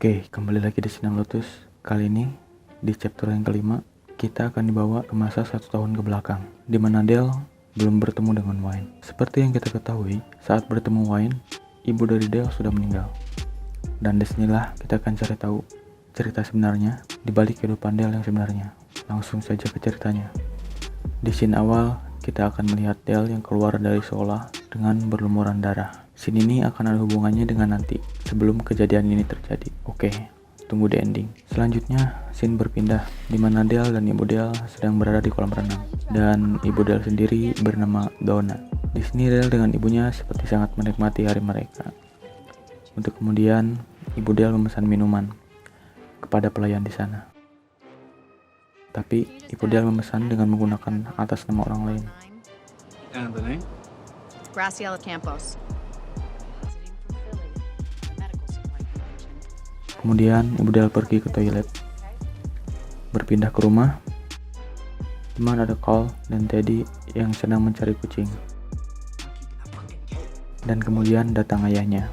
Oke, kembali lagi di Sinang Lotus. Kali ini, di chapter yang kelima, kita akan dibawa ke masa 1 tahun ke belakang, di mana Dale belum bertemu dengan Wayne. Seperti yang kita ketahui, saat bertemu Wayne, ibu dari Dale sudah meninggal. Dan disinilah kita akan cari tahu cerita sebenarnya di balik kehidupan Dale yang sebenarnya. Langsung saja ke ceritanya. Di scene awal, kita akan melihat Dale yang keluar dari sekolah dengan berlumuran darah. Scene ini akan ada hubungannya dengan nanti, sebelum kejadian ini terjadi. Oke, tunggu di ending. Selanjutnya, scene berpindah, di mana Dale dan ibu Dale sedang berada di kolam renang. Dan ibu Dale sendiri bernama Donna. Di sini Dale dengan ibunya seperti sangat menikmati hari mereka. Untuk kemudian, ibu Dale memesan minuman kepada pelayan di sana. Tapi, ibu Dale memesan dengan menggunakan atas nama orang lain. Anthony? Graciela Campos. Kemudian ibu Dale pergi ke toilet, berpindah ke rumah, di mana ada Cole dan Teddy yang sedang mencari kucing. Dan kemudian datang ayahnya,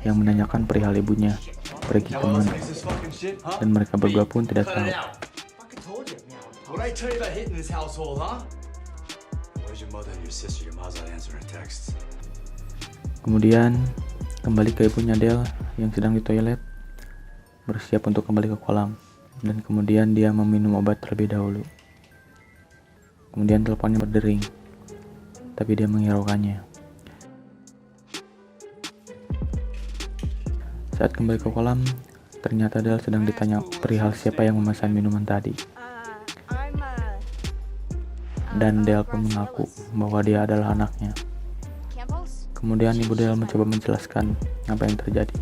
yang menanyakan perihal ibunya pergi kemana, dan mereka berdua pun tidak tahu. Kemudian kembali ke ibunya Dale yang sedang di toilet, bersiap untuk kembali ke kolam, dan kemudian dia meminum obat terlebih dahulu. Kemudian teleponnya berdering, tapi dia menghiraukannya. Saat kembali ke kolam, ternyata Dale sedang ditanya perihal siapa yang memesan minuman tadi. Dan Dale pun mengaku bahwa dia adalah anaknya. Kemudian ibu Dale mencoba menjelaskan apa yang terjadi.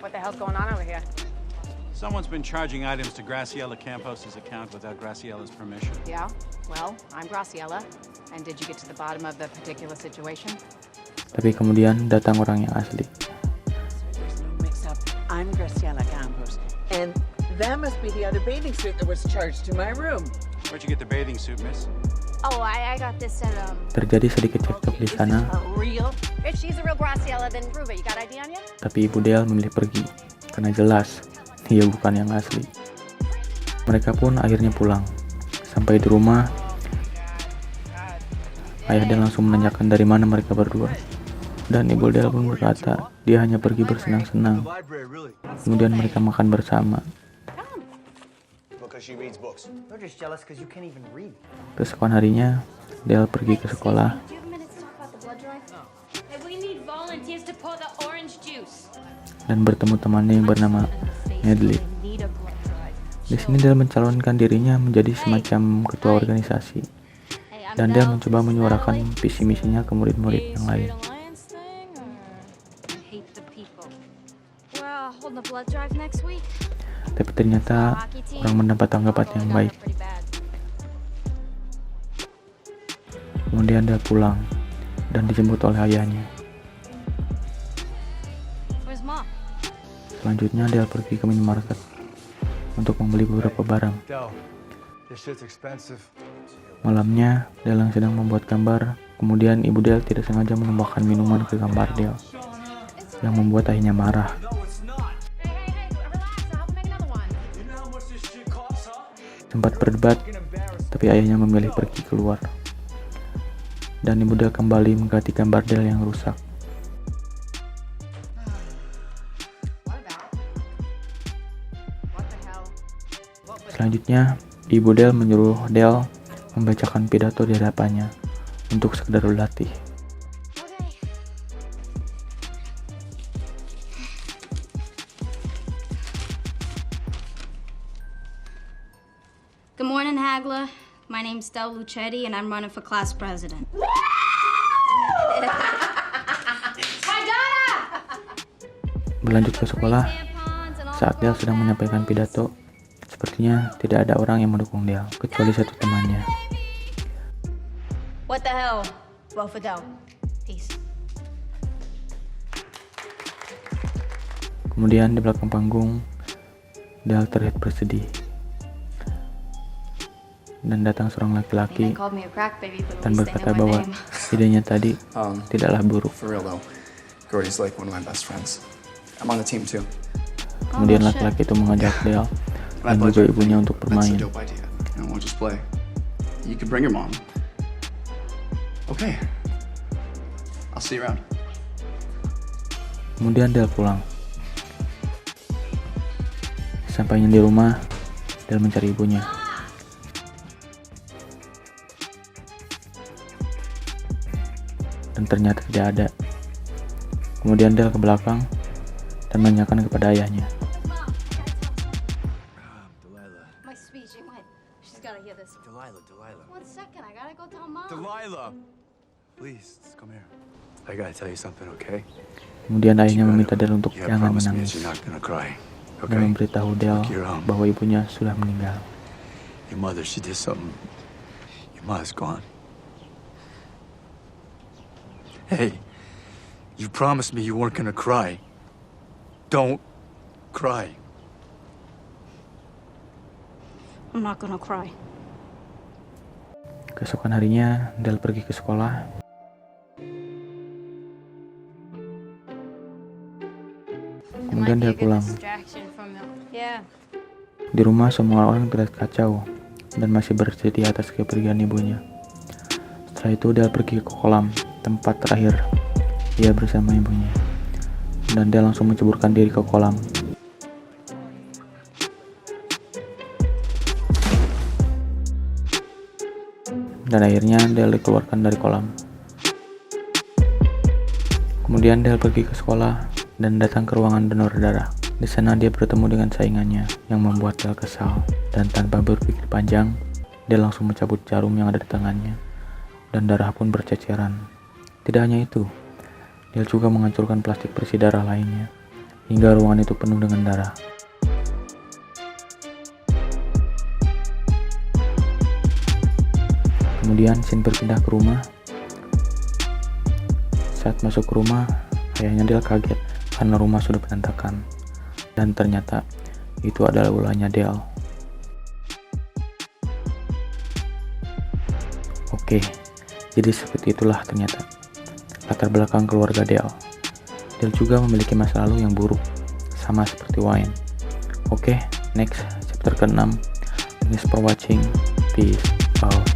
What the hell's going on over here? Someone's been charging items to Graciela Campos' account without Graciela's permission. Yeah, well, I'm Graciela. And did you get to the bottom of the particular situation? Tapi kemudian datang orang yang asli. There's no mix-up. I'm Graciela Campos, and that must be the other bathing suit that was charged to my room. Where'd you get the bathing suit, miss? Oh, I got this at, Terjadi sedikit cekcok di sana, Real? If she's a real Graciela, then prove it. You got ID on you? tapi ibu Dale memilih pergi, karena jelas dia bukan yang asli. Mereka pun akhirnya pulang. Sampai di rumah, ayah Dale langsung menanyakan dari mana mereka berdua. Dan ibu Dale pun berkata, dia hanya pergi bersenang-senang. Kemudian mereka makan bersama. Keesokan harinya, Dale pergi ke sekolah. Dan bertemu temannya yang bernama Medley. Di sini Dale mencalonkan dirinya menjadi semacam ketua organisasi. Dan Dale mencoba menyuarakan visi misinya ke murid-murid yang lain. Tapi ternyata orang mendapat tanggapan yang baik. Kemudian dia pulang dan dijemput oleh ayahnya. Selanjutnya dia pergi ke minimarket untuk membeli beberapa barang. Malamnya, Dale sedang membuat gambar. Kemudian ibu Dale tidak sengaja menumpahkan minuman ke gambar Dale, yang membuat ayahnya marah. Sempat berdebat, tapi ayahnya memilih pergi keluar. Dan ibu Dale kembali mengganti gambar Dale yang rusak. Selanjutnya, ibu Dale menyuruh Dale membacakan pidato di hadapannya untuk sekedar berlatih. Good morning, Hagla. My name's Del Lucetti, and I'm running for class president. Berlanjut ke sekolah, saat Dale sedang menyampaikan pidato, sepertinya tidak ada orang yang mendukung Dale, kecuali satu temannya. What the hell? Vote for Del. Peace. Kemudian di belakang panggung, Dale terlihat bersedih. Dan datang seorang laki-laki dan berkata bahwa idenya tadi tidaklah buruk. For real though, Gordy's like one of my best friends. I'm on the team too. Kemudian laki-laki itu mengajak Dale dan juga ibunya untuk That's bermain. a dope idea. We'll just play. You can bring your mom. Okay. I'll see you around. Kemudian Dale pulang. Sampainya di rumah, Dale mencari ibunya. Dan ternyata tidak ada. Kemudian Dale ke belakang dan menanyakan kepada ayahnya. My speech, it went. She's gotta hear this. Delilah. 1 second, I gotta go tell Mom. Delilah! Please, come here. I gotta tell you something, okay? Kemudian ayahnya meminta Dale untuk You jangan promise me menangis that you're not gonna cry, dan okay? memberitahu Dale bahwa ibunya sudah meninggal. Your mother, she did something. Your mother's gone. Hey, you promised me you weren't gonna cry. Don't cry. I'm not gonna cry. Keesokan harinya, Dale pergi ke sekolah. Kemudian Dale pulang. Yeah. Di rumah semua orang terlihat kacau dan masih bersedih atas kepergian ibunya. Setelah itu Dale pergi ke kolam, tempat terakhir dia bersama ibunya. Dan Dale langsung menceburkan diri ke kolam. Dan akhirnya Dale dikeluarkan dari kolam. Kemudian Dale pergi ke sekolah dan datang ke ruangan donor darah. Di sana dia bertemu dengan saingannya yang membuat Dale kesal. Dan tanpa berpikir panjang, Dale langsung mencabut jarum yang ada di tangannya. Dan darah pun berceceran. Tidak hanya itu, Dale juga menghancurkan plastik bersih darah lainnya, hingga ruangan itu penuh dengan darah. Kemudian scene berpindah ke rumah. Saat masuk ke rumah, ayahnya Dale kaget karena rumah sudah berantakan. Dan ternyata itu adalah ulahnya Dale. Oke, jadi seperti itulah ternyata latar belakang keluarga Dale. Dale juga memiliki masa lalu yang buruk, sama seperti Wayne. Oke, next chapter ke-6. Thanks for watching. Peace out.